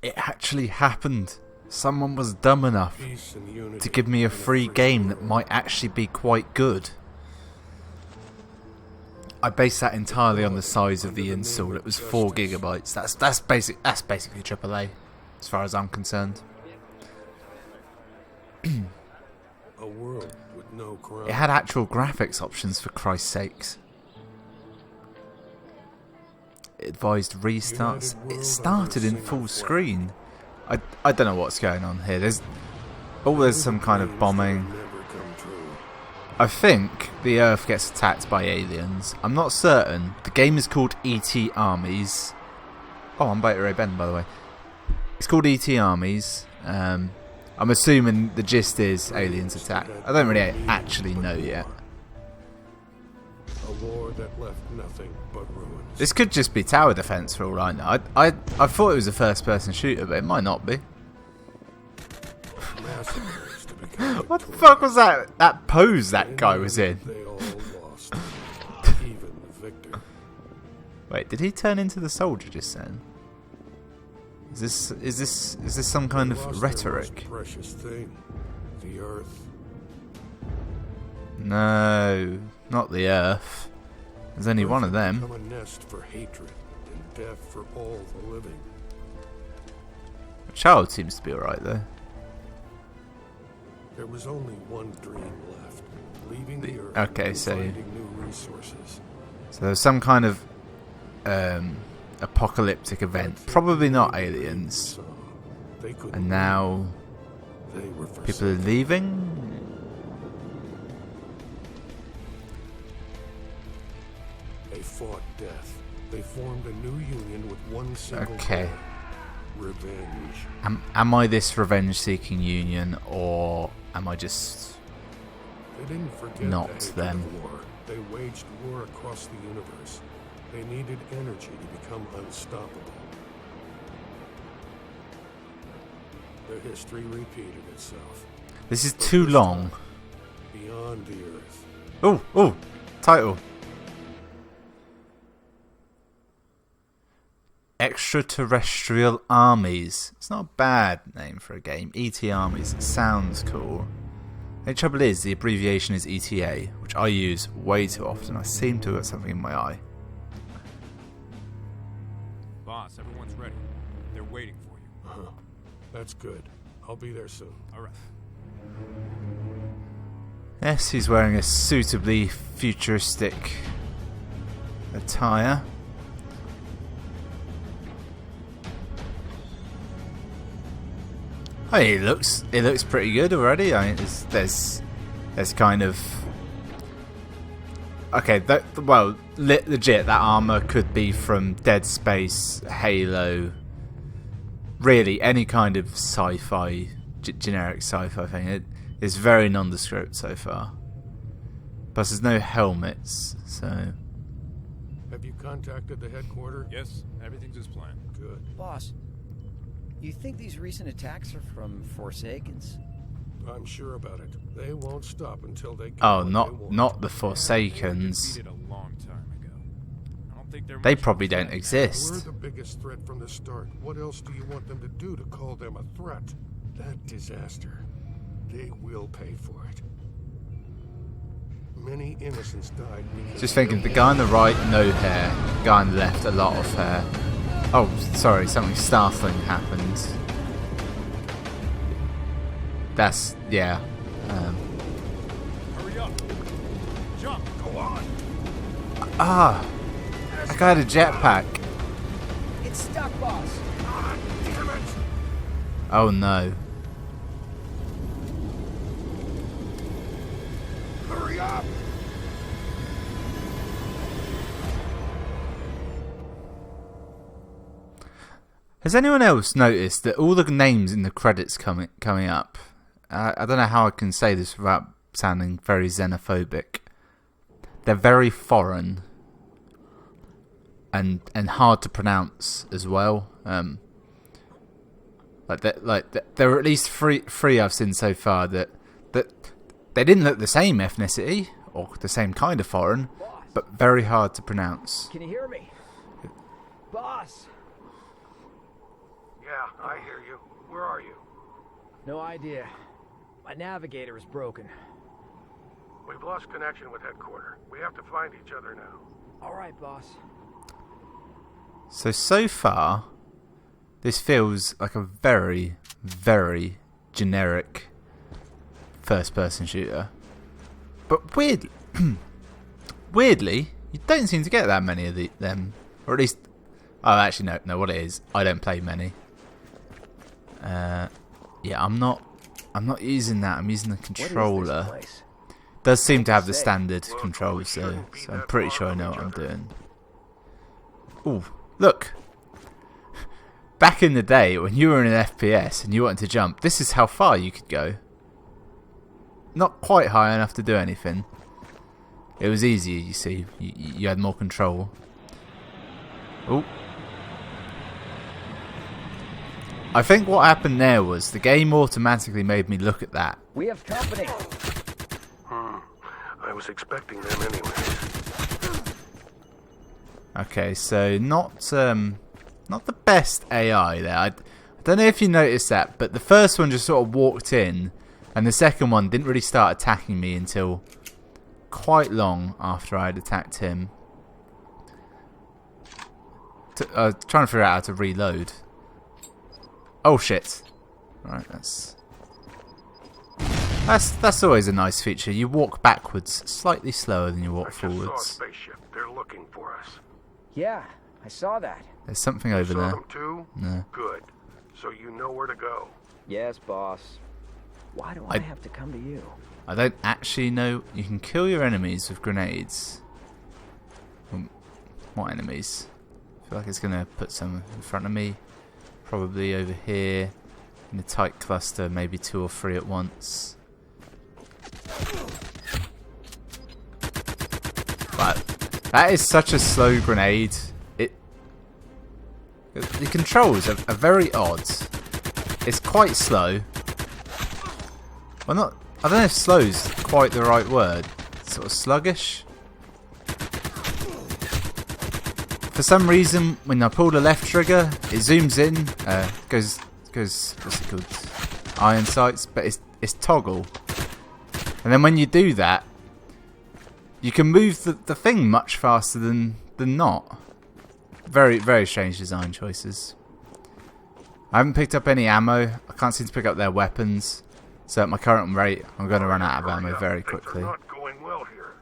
It actually happened. Someone was dumb enough to give me a free game that might actually be quite good. I based that entirely on the size of the install. It was 4 gigabytes. That's basically AAA, as far as I'm concerned. A world with no crime. It had actual graphics options, for Christ's sakes. It advised restarts. It started in full screen. I don't know what's going on here. There's some kind of bombing. I think the Earth gets attacked by aliens. I'm not certain. The game is called E.T. Armies. Oh, I'm Beta Ray Ben, by the way. It's called E.T. Armies. I'm assuming the gist is aliens attack. I don't really actually know yet. A war that left nothing but ruins. This could just be tower defense for all I know. I thought it was a first-person shooter, but it might not be. Massacres to become What the fuck was that? That pose that guy was in. They all lost, even the victor. Wait, did he turn into the soldier just then? Is this some kind They lost of their rhetoric? most precious thing, the earth. No, not the Earth. There's only one of them. Become a nest for hatred and death for all the living. The child seems to be alright though. There was only one dream left, leaving the earth okay, and so- finding new resources. So there's some kind of apocalyptic event. Probably not aliens. So they couldn't And now they were people are forsaken. leaving? They fought death. They formed a new union with one single Okay. goal: revenge. Am I this revenge-seeking union, or am I just... They didn't forget Not the hatred them. of war. They waged war across the universe. They needed energy to become unstoppable. Their history repeated itself. This is too long. Beyond the earth. Oh, title. Extraterrestrial Armies. It's not a bad name for a game. ET Armies. It sounds cool. The trouble is, the abbreviation is ETA, which I use way too often. I seem to have got something in my eye. Boss, everyone's ready. They're waiting for you. Uh-huh. That's good. I'll be there soon. All right. Yes, he's wearing a suitably futuristic attire. Oh, it looks pretty good already. I mean, there's kind of okay. Legit, that armor could be from Dead Space, Halo. Really, any kind of sci-fi, generic sci-fi thing. It is very nondescript so far. Plus, there's no helmets, so Have you contacted the headquarters? Yes, everything's as planned. Good. Boss, you think these recent attacks are from Forsakens? I'm sure about it. They won't stop until they get oh, what they not want. not the They Forsakens. defeated a long time ago. I don't think they're They much probably of a don't threat. We're exist. the biggest threat from the start. What else do you want them to do to call them a threat? That disaster. They will pay for it. Many innocents died because Just thinking, the guy on the right, no hair. The guy on the left, a lot of hair. Oh, sorry, something startling happened. That's, yeah. Hurry up. Jump. Go on. That guy had a jetpack. It's stuck, boss. Damn it! Oh no. Hurry up! Has anyone else noticed that all the names in the credits coming up? I don't know how I can say this without sounding very xenophobic. They're very foreign and hard to pronounce as well. There are at least three I've seen so far that they didn't look the same ethnicity or the same kind of foreign, but very hard to pronounce. Can you hear me? Boss, Yes, Yeah, I hear you. Where are you? No idea. My navigator is broken. We've lost connection with headquarters. We have to find each other now. All right, boss. So far, this feels like a very, very generic first-person shooter. But weirdly, you don't seem to get that many of them. Or at least... Oh, actually, no. What it is, I don't play many. Yeah, I'm not using that. I'm using the controller. Does seem to have the standard controls though, so I'm pretty sure I know what I'm doing. Ooh, look! Back in the day, when you were in an FPS and you wanted to jump, this is how far you could go. Not quite high enough to do anything. It was easier, you see. You had more control. Ooh. I think what happened there was the game automatically made me look at that. We have company. I was expecting them anyway. Okay, so not the best AI there. I don't know if you noticed that, but the first one just sort of walked in, and the second one didn't really start attacking me until quite long after I had attacked him. Trying to figure out how to reload. Oh shit! Right, that's always a nice feature. You walk backwards slightly slower than you walk forwards. I just saw a spaceship. They're looking for us. Yeah, I saw that. There's something over Saw there. them too? No. Good. So you know where to go. Yes, boss. Why do I have to come to you? I don't actually know. You can kill your enemies with grenades. What enemies? I feel like it's gonna put some in front of me. Probably over here in a tight cluster, maybe 2 or 3 at once. But that is such a slow grenade. The controls are very odd. It's quite slow. Well, not. I don't know if slow's quite the right word. Sort of sluggish. For some reason, when I pull the left trigger, it zooms in, goes what's it called? Iron sights, but it's toggle. And then when you do that, you can move the thing much faster than not. Very, very strange design choices. I haven't picked up any ammo. I can't seem to pick up their weapons. So at my current rate, I'm going to run out of ammo very quickly. Things are not going well here.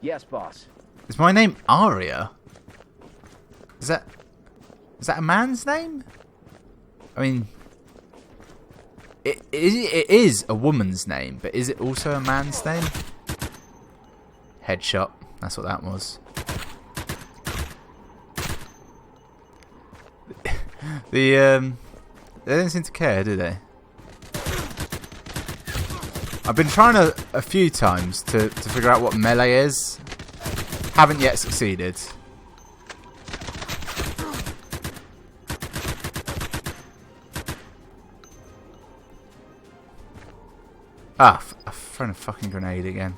Yes, boss. Is my name Aria? Is that a man's name? I mean, it is a woman's name, but is it also a man's name? Headshot. That's what that was. They don't seem to care, do they? I've been trying a few times to figure out what melee is. Haven't yet succeeded. I've thrown a fucking grenade again.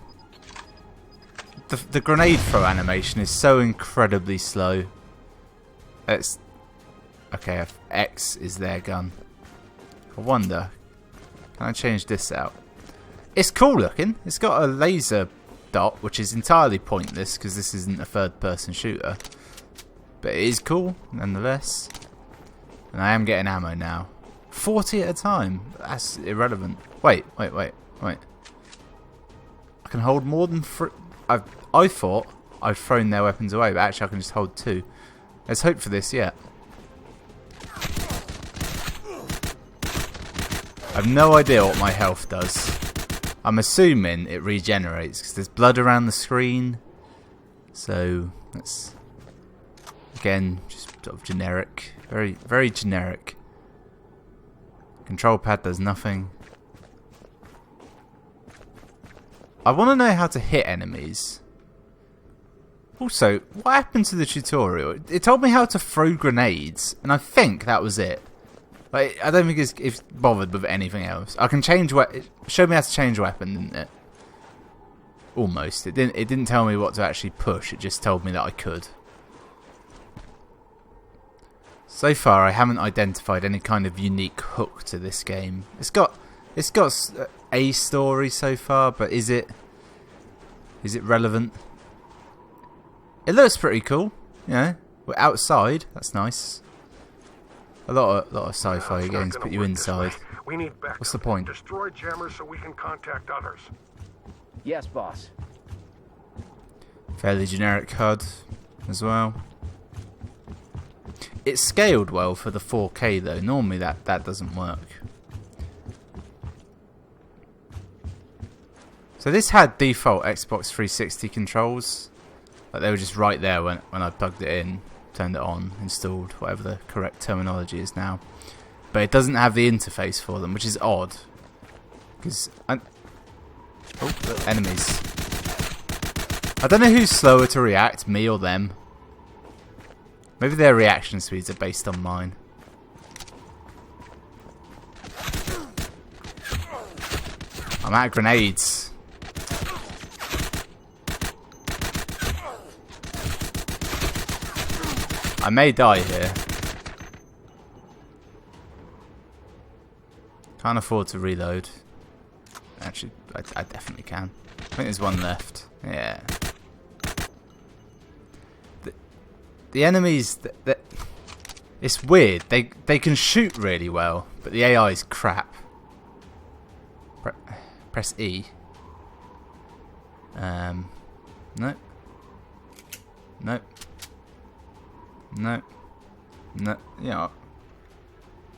The grenade throw animation is so incredibly slow. It's okay. X is their gun. I wonder, can I change this out? It's cool looking. It's got a laser dot, which is entirely pointless because this isn't a third-person shooter. But it is cool nonetheless. And I am getting ammo now. 40 at a time. That's irrelevant. Wait. I can hold more than 3. I thought I'd thrown their weapons away, but actually I can just hold 2. Let's hope for this yet. I've no idea what my health does. I'm assuming it regenerates because there's blood around the screen. So that's again just sort of generic, very, very generic. Control pad does nothing. I want to know how to hit enemies. Also, what happened to the tutorial? It told me how to throw grenades, and I think that was it. Like, I don't think it's bothered with anything else. I can change it showed me how to change weapon, didn't it? Almost. It didn't tell me what to actually push. It just told me that I could. So far, I haven't identified any kind of unique hook to this game. It's got a story so far, but is it relevant? It looks pretty cool. You know, we're outside. That's nice. A lot of sci-fi games put you inside. We need backup. What's the point? Destroy jammers so we can contact others. Yes, boss. Fairly generic HUD as well. It's scaled well for the 4K though. Normally that doesn't work. So this had default Xbox 360 controls. Like they were just right there when I plugged it in, turned it on, installed, whatever the correct terminology is now. But it doesn't have the interface for them, which is odd. Because enemies. I don't know who's slower to react, me or them. Maybe their reaction speeds are based on mine. I'm out of grenades. I may die here. Can't afford to reload. Actually, I definitely can. I think there's one left. Yeah. The enemies, it's weird. They can shoot really well, but the AI is crap. Press E. Nope. Nope. Nope. No. Yeah.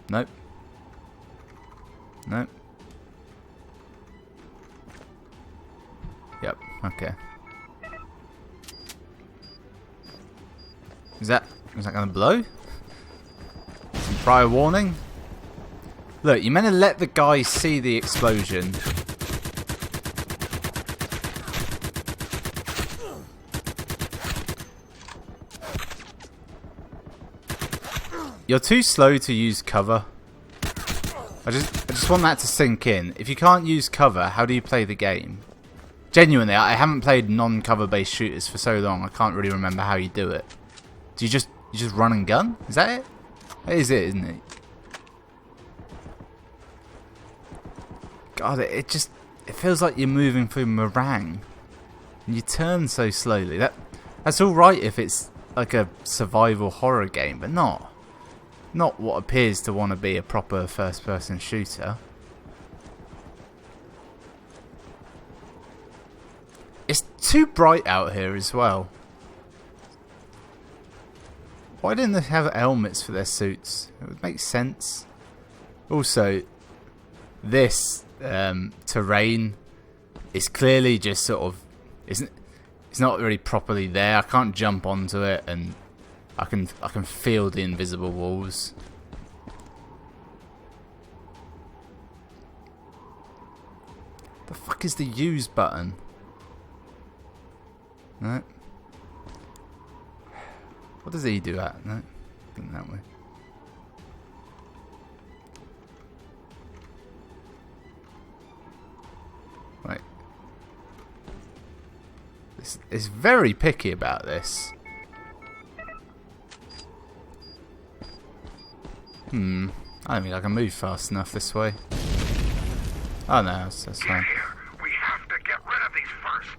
Nope. Nope. Yep. Okay. Is that gonna blow? Some prior warning? Look, you're meant to let the guy see the explosion. You're too slow to use cover. I just want that to sink in. If you can't use cover, how do you play the game? Genuinely, I haven't played non-cover based shooters for so long, I can't really remember how you do it. Do you just run and gun? Is that it? That is it, isn't it? God, it feels like you're moving through meringue. And you turn so slowly. That's alright if it's like a survival horror game, but not what appears to want to be a proper first-person shooter. It's too bright out here as well. Why didn't they have helmets for their suits? It would make sense. Also, this terrain is clearly just sort of it's not really properly there. I can't jump onto it, and I can feel the invisible walls. The fuck is the use button? No. What does he do at? No, going that way. Right. It's very picky about this. I don't think I can move fast enough this way. Oh no, that's fine. We have to get rid of these first.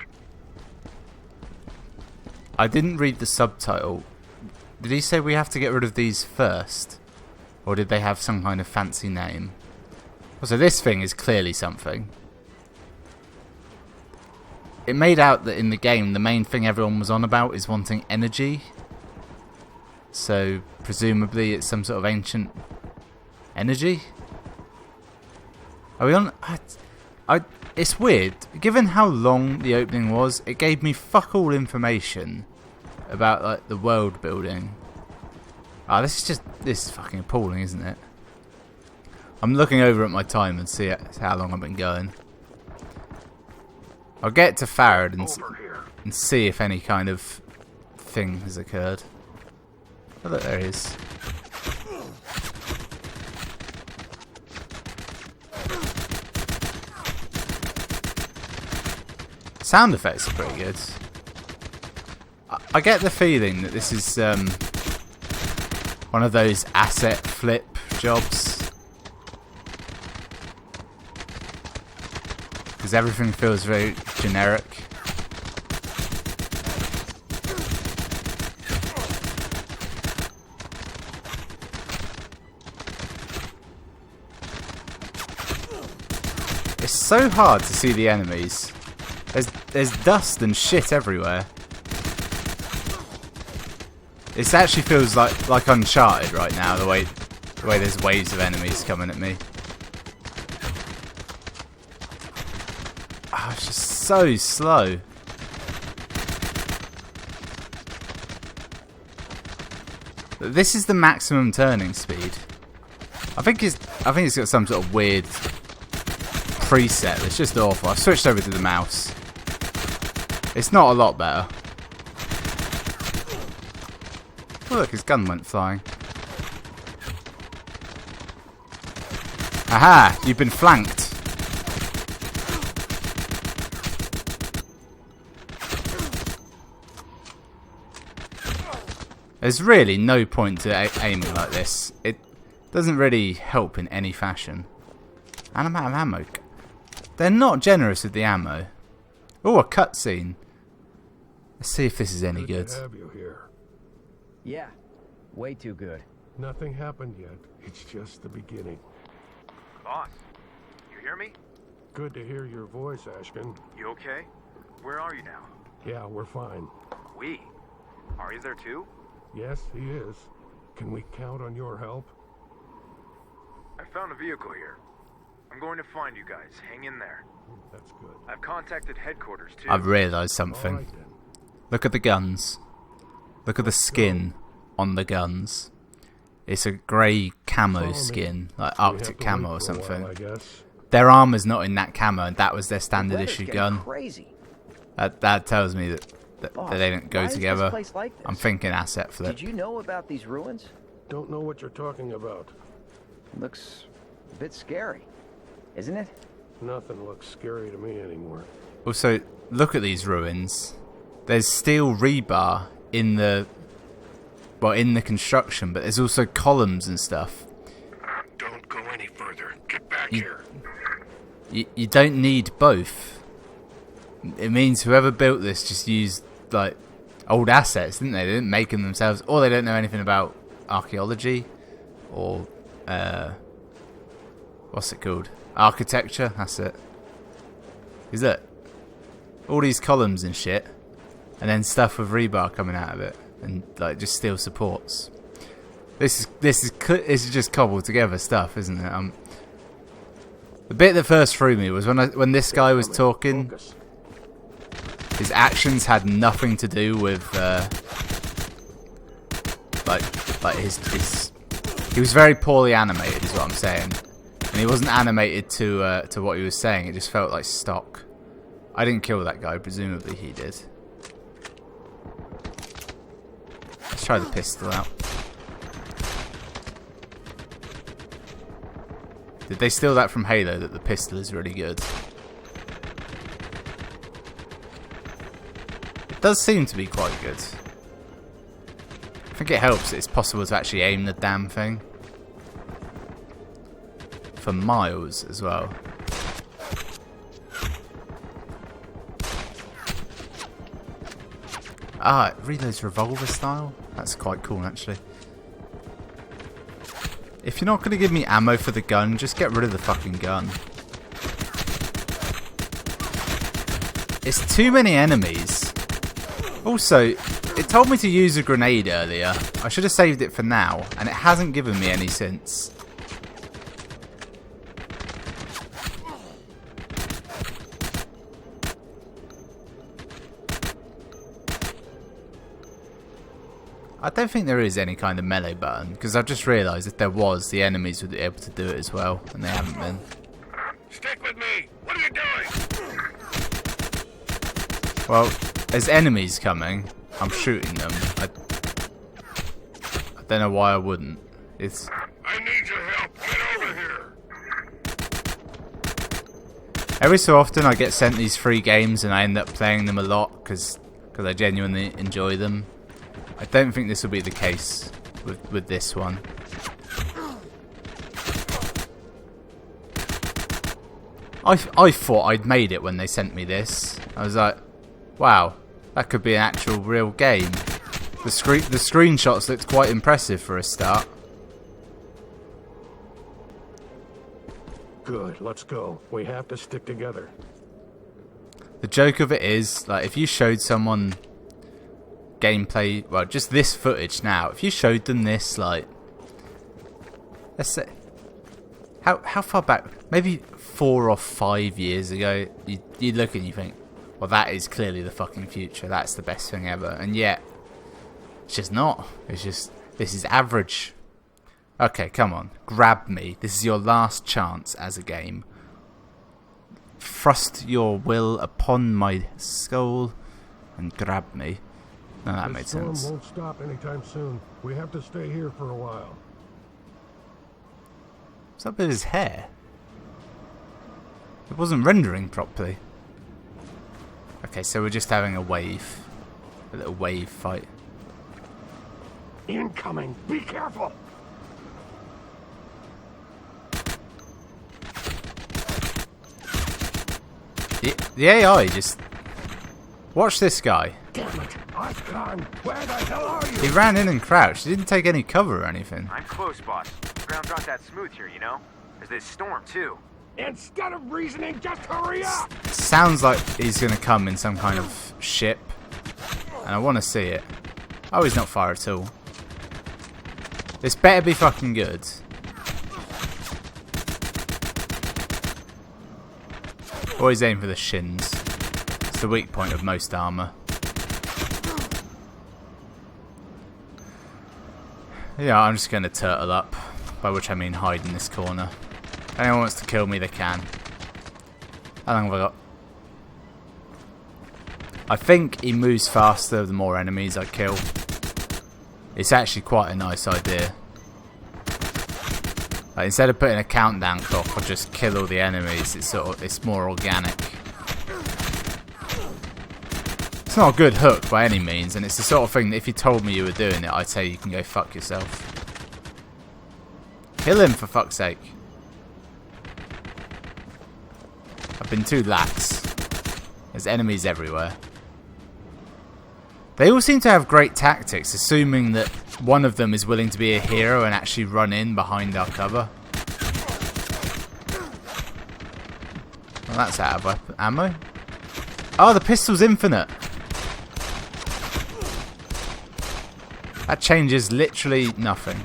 I didn't read the subtitle. Did he say we have to get rid of these first? Or did they have some kind of fancy name? So this thing is clearly something. It made out that in the game the main thing everyone was on about is wanting energy. So presumably it's some sort of ancient energy? Are we on? It's weird. Given how long the opening was, it gave me fuck all information about like the world building. This is fucking appalling, isn't it? I'm looking over at my time and see how long I've been going. I'll get to Farad and see if any kind of thing has occurred. Oh look, there he is. Sound effects are pretty good. I get the feeling that this is one of those asset flip jobs. Because everything feels very generic. It's so hard to see the enemies. There's dust and shit everywhere. It actually feels like Uncharted right now, the way there's waves of enemies coming at me. Oh, it's just so slow. This is the maximum turning speed. I think it's got some sort of weird preset. It's just awful. I've switched over to the mouse. It's not a lot better. Oh look, his gun went flying. Aha! You've been flanked. There's really no point to aiming like this. It doesn't really help in any fashion. And I'm out of ammo. They're not generous with the ammo. Oh, a cutscene. Let's see if this is any good. To have you here. Yeah, way too good. Nothing happened yet. It's just the beginning. Boss, you hear me? Good to hear your voice, Ashkin. You okay? Where are you now? Yeah, we're fine. We? Are there too? Yes, he is. Can we count on your help? I found a vehicle here. I'm going to find you guys. Hang in there. That's good. I've contacted headquarters too. I've realised All something. right, then. Look at the guns. Look at the skin on the guns. It's a grey camo skin, like Arctic camo or something. I guess. Their armour's not in that camo, and that was their standard Weather's issue getting gun. Crazy. That tells me that Boss, they didn't go why is this together. place like this? I'm thinking asset flip. Did you know about these ruins? Don't know what you're talking about. Looks a bit scary, isn't it? Nothing looks scary to me anymore. Also, look at these ruins. There's steel rebar in the construction, but there's also columns and stuff. Don't go any further. Get back here. You don't need both. It means whoever built this just used like old assets, didn't they? They didn't make them themselves, or they don't know anything about archaeology or what's it called? Architecture. That's it. Is it? All these columns and shit, and then stuff with rebar coming out of it, and like just steel supports. This is just cobbled together stuff, isn't it? The bit that first threw me was when this guy was talking. Focus. His actions had nothing to do with like his. He was very poorly animated, is what I'm saying, and he wasn't animated to what he was saying. It just felt like stock. I didn't kill that guy. Presumably he did. Let's try the pistol out. Did they steal that from Halo, that the pistol is really good? It does seem to be quite good. I think it helps that it's possible to actually aim the damn thing. For miles as well. Ah, it reloads revolver style? That's quite cool actually. If you're not going to give me ammo for the gun, just get rid of the fucking gun. It's too many enemies. Also, it told me to use a grenade earlier. I should have saved it for now, and it hasn't given me any since. I don't think there is any kind of melee button, because I've just realised if there was, the enemies would be able to do it as well, and they haven't been. Stick with me. What are you doing? Well, there's enemies coming. I'm shooting them. I don't know why I wouldn't. It's. I need your help. Get over here. Every so often I get sent these free games and I end up playing them a lot because I genuinely enjoy them. I don't think this will be the case. with this one. I thought I'd made it when they sent me this. I was like, wow, that could be an actual real game. The screenshots looked quite impressive for a start. Good, let's go. We have to stick together. The joke of it is, like, if you showed someone gameplay, well, just this footage now, if you showed them this, like, let's say, how far back, maybe 4 or 5 years ago, you look and you think, well, that is clearly the fucking future, that's the best thing ever, and yet, it's just not. It's just, this is average. Okay, come on, grab me. This is your last chance as a game. Thrust your will upon my skull and grab me. No, that made sense. The storm won't stop anytime soon. We have to stay here for a while. What's up with his hair? It wasn't rendering properly. Okay, so we're just having a wave. A little wave fight. Incoming! Be careful! The AI just... Watch this guy. Damn it! I've gone! Where the hell are you? He ran in and crouched. He didn't take any cover or anything. I'm close, boss. The ground's not that smooth here, you know? There's this storm, too. Instead of reasoning, just hurry up! Sounds like he's going to come in some kind of ship. And I want to see it. Oh, he's not far at all. This better be fucking good. Always aim for the shins. It's the weak point of most armour. Yeah, I'm just going to turtle up. By which I mean hide in this corner. If anyone wants to kill me, they can. How long have I got? I think he moves faster the more enemies I kill. It's actually quite a nice idea. Like, instead of putting a countdown clock, I'll just kill all the enemies. It's more organic. It's not a good hook by any means, and it's the sort of thing that if you told me you were doing it, I'd say you can go fuck yourself. Kill him, for fuck's sake. I've been too lax. There's enemies everywhere. They all seem to have great tactics, assuming that one of them is willing to be a hero and actually run in behind our cover. Well, that's out of ammo. Oh, the pistol's infinite. That changes literally nothing.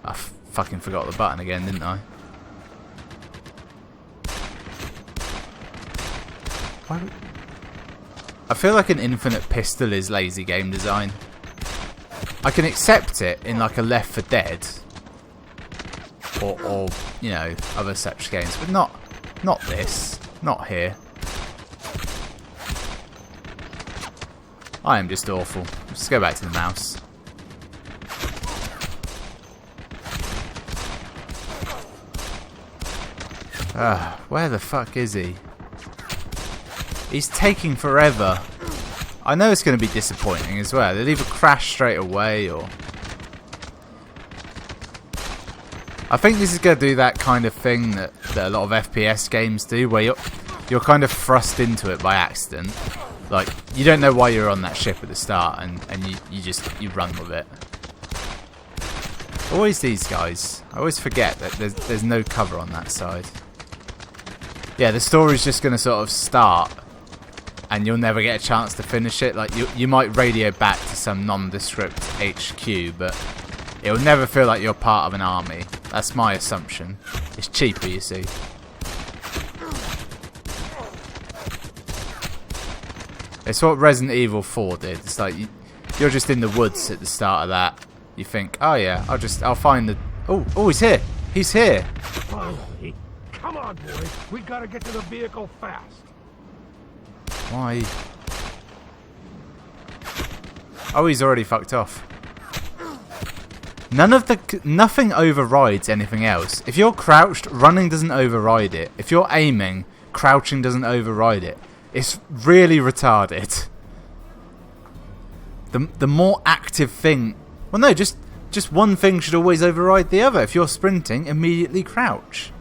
I fucking forgot the button again, didn't I? Why? I feel like an infinite pistol is lazy game design. I can accept it in like a Left 4 Dead or you know, other such games, but not this, not here. I am just awful. Let's go back to the mouse. Where the fuck is he? He's taking forever. I know it's going to be disappointing as well. They'll either crash straight away or... I think this is going to do that kind of thing that a lot of FPS games do, where you're kind of thrust into it by accident. Like, you don't know why you're on that ship at the start, and you run with it. Always these guys. I always forget that there's no cover on that side. Yeah, the story's just going to sort of start, and you'll never get a chance to finish it. Like, you might radio back to some nondescript HQ, but it'll never feel like you're part of an army. That's my assumption. It's cheaper, you see. It's what Resident Evil 4 did. It's like you're just in the woods at the start of that. You think, oh yeah, I'll find the... Oh, he's here. He's here. Finally. Come on, boys. We gotta get to the vehicle fast. Why? Oh, he's already fucked off. Nothing overrides anything else. If you're crouched, running doesn't override it. If you're aiming, crouching doesn't override it. It's really retarded. the more active thing. Well, no, just one thing should always override the other. If you're sprinting, immediately crouch.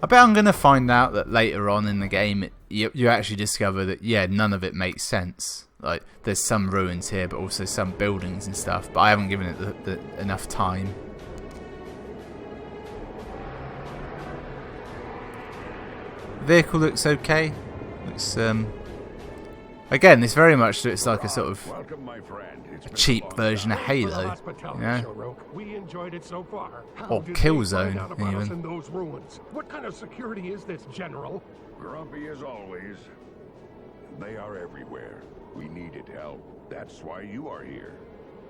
I bet I'm going to find out that later on in the game, you actually discover that, yeah, none of it makes sense. Like, there's some ruins here, but also some buildings and stuff. But I haven't given it enough time. Vehicle looks okay. Looks, again, it's very much looks like a sort of a cheap version of Halo. Yeah. We enjoyed it so far. Or Killzone, even. In those ruins? What kind of security is this, General? Grumpy as always. They are everywhere. We needed help. That's why you are here.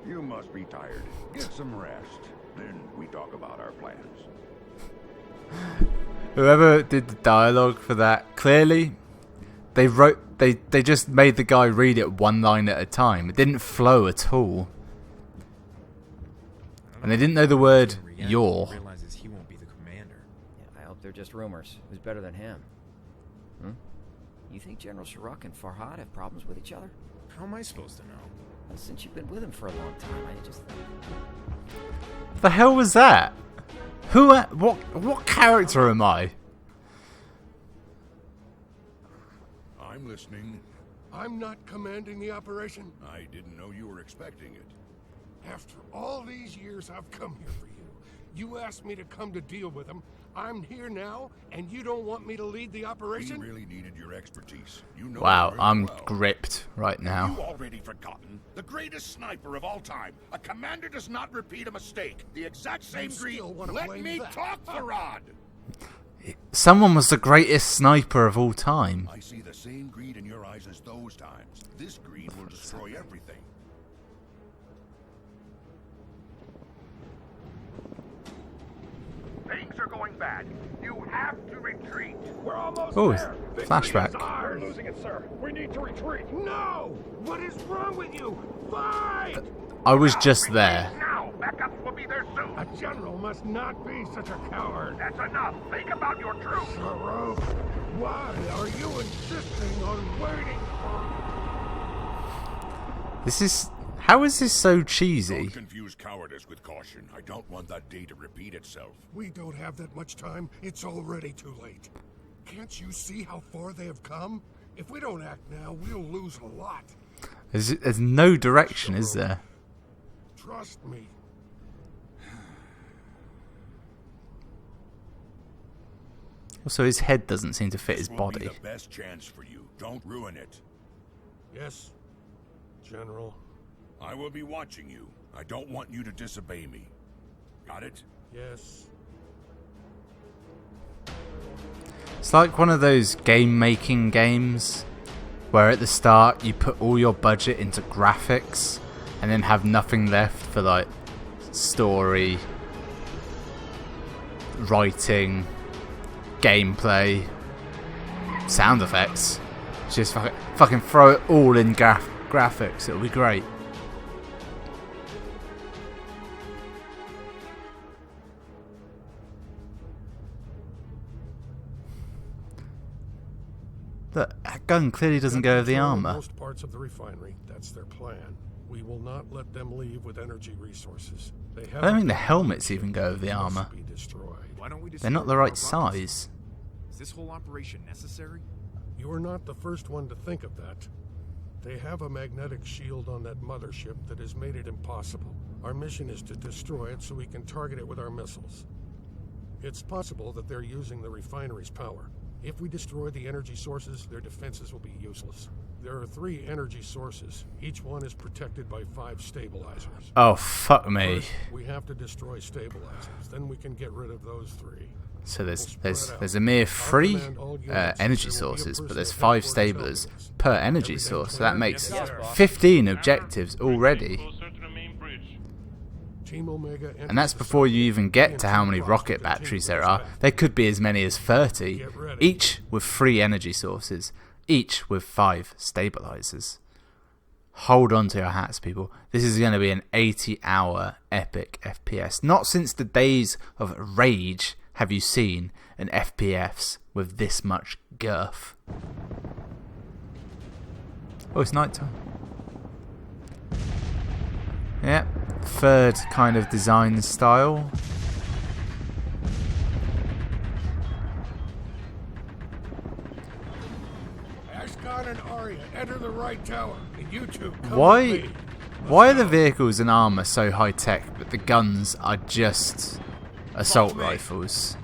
You must be tired. Get some rest. Then we talk about our plans. Whoever did the dialogue for that, clearly they just made the guy read it one line at a time. It didn't flow at all. And they didn't know the word "your." Realizes he won't be the commander. Yeah, I hope they're just rumors. Who's better than him? You think General Sharuk and Farhad have problems with each other? How am I supposed to know? Well, since you've been with him for a long time, I just... The hell was that? What character am I? I'm listening. I'm not commanding the operation. I didn't know you were expecting it. After all these years I've come here for you. You asked me to come to deal with them. I'm here now, and you don't want me to lead the operation? We really needed your expertise. You know Wow, I'm well. gripped right now. You already forgotten? The greatest sniper of all time. A commander does not repeat a mistake. The exact same greed. Let me talk, Farad! Someone was the greatest sniper of all time. I see the same greed in your eyes as those times. This greed will destroy everything. Things are going bad. You have to retreat. We're almost Oh, there. flashback. We're losing it, sir. We need to retreat. No! What is wrong with you? Fight! I was just there. Now, backup will be there soon. A general must not be such a coward. That's enough. Think about your troops. Sharuk, why are you insisting on waiting? How is this so cheesy? Don't confuse cowardice with caution. I don't want that day to repeat itself. We don't have that much time. It's already too late. Can't you see how far they have come? If we don't act now, we'll lose a lot. There's no direction, is there? Trust me. Also, his head doesn't seem to fit his This will body. be the best chance for you. Don't ruin it. Yes, General. I will be watching you. I don't want you to disobey me. Got it? Yes. It's like one of those game-making games where at the start you put all your budget into graphics and then have nothing left for like story, writing, gameplay, sound effects. Just fucking throw it all in graphics. It'll be great. That gun clearly doesn't go with the armor. Most parts of the refinery. That's their plan. We will not let them leave with energy resources. They have I don't think the helmets even go with the armor. Be destroyed. Why don't we They're not the right size. Is this whole operation necessary? You are not the first one to think of that. They have a magnetic shield on that mothership that has made it impossible. Our mission is to destroy it so we can target it with our missiles. It's possible that they're using the refinery's power. If we destroy the energy sources, their defenses will be useless. There are 3 energy sources. Each one is protected by 5 stabilizers. Oh, fuck me. First, we have to destroy stabilizers. Then we can get rid of those 3. So there's a mere 3 energy sources, but there's 5 stablers per energy source. So that makes 15 objectives already. Team Omega And that's before you even get to how many rocket batteries there are. There could be as many as 30, each with 3 energy sources, each with 5 stabilizers. Hold on to your hats, people. This is going to be an 80-hour epic FPS. Not since the days of Rage have you seen an FPS with this much girth. Oh, it's night time. Yep. Third kind of design style. Ashkan and Arya, enter the right tower, and you two come with Why me. are the vehicles and armor so high tech, but the guns are just assault rifles?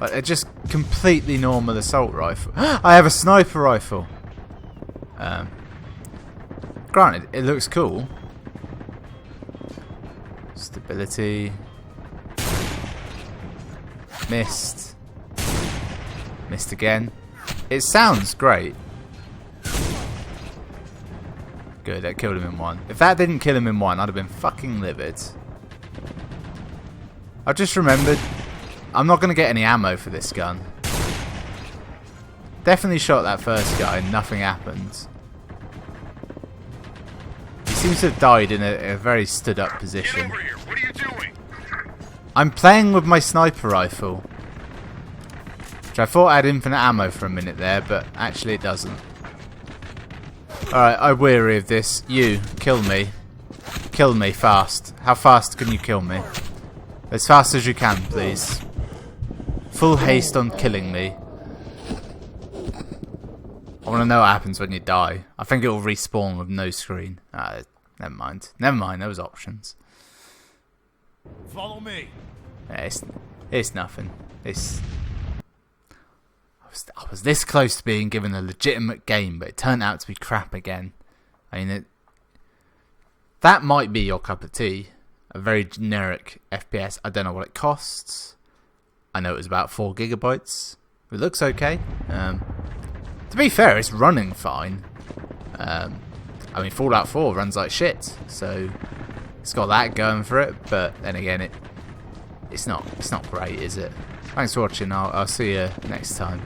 Like, they're just completely normal assault rifle. I have a sniper rifle. Granted, it looks cool. Stability. Missed. Missed again. It sounds great. Good, that killed him in one. If that didn't kill him in one, I'd have been fucking livid. I just remembered, I'm not going to get any ammo for this gun. Definitely shot that first guy and nothing happened. He seems to have died in a very stood up position. Get over here. What are you doing? I'm playing with my sniper rifle. Which I thought I had infinite ammo for a minute there, but actually it doesn't. Alright, I'm weary of this. You, kill me. Kill me fast. How fast can you kill me? As fast as you can, please. Full haste on killing me. I want to know what happens when you die. I think it will respawn with no screen. Never mind. Never mind, there was options. Follow me. Yeah, it's nothing. I was this close to being given a legitimate game, but it turned out to be crap again. I mean, that might be your cup of tea. A very generic FPS. I don't know what it costs. I know it was about 4 gigabytes. It looks okay. To be fair, it's running fine. I mean, Fallout 4 runs like shit, so it's got that going for it. But then again, it's not great, is it? Thanks for watching. I'll see you next time.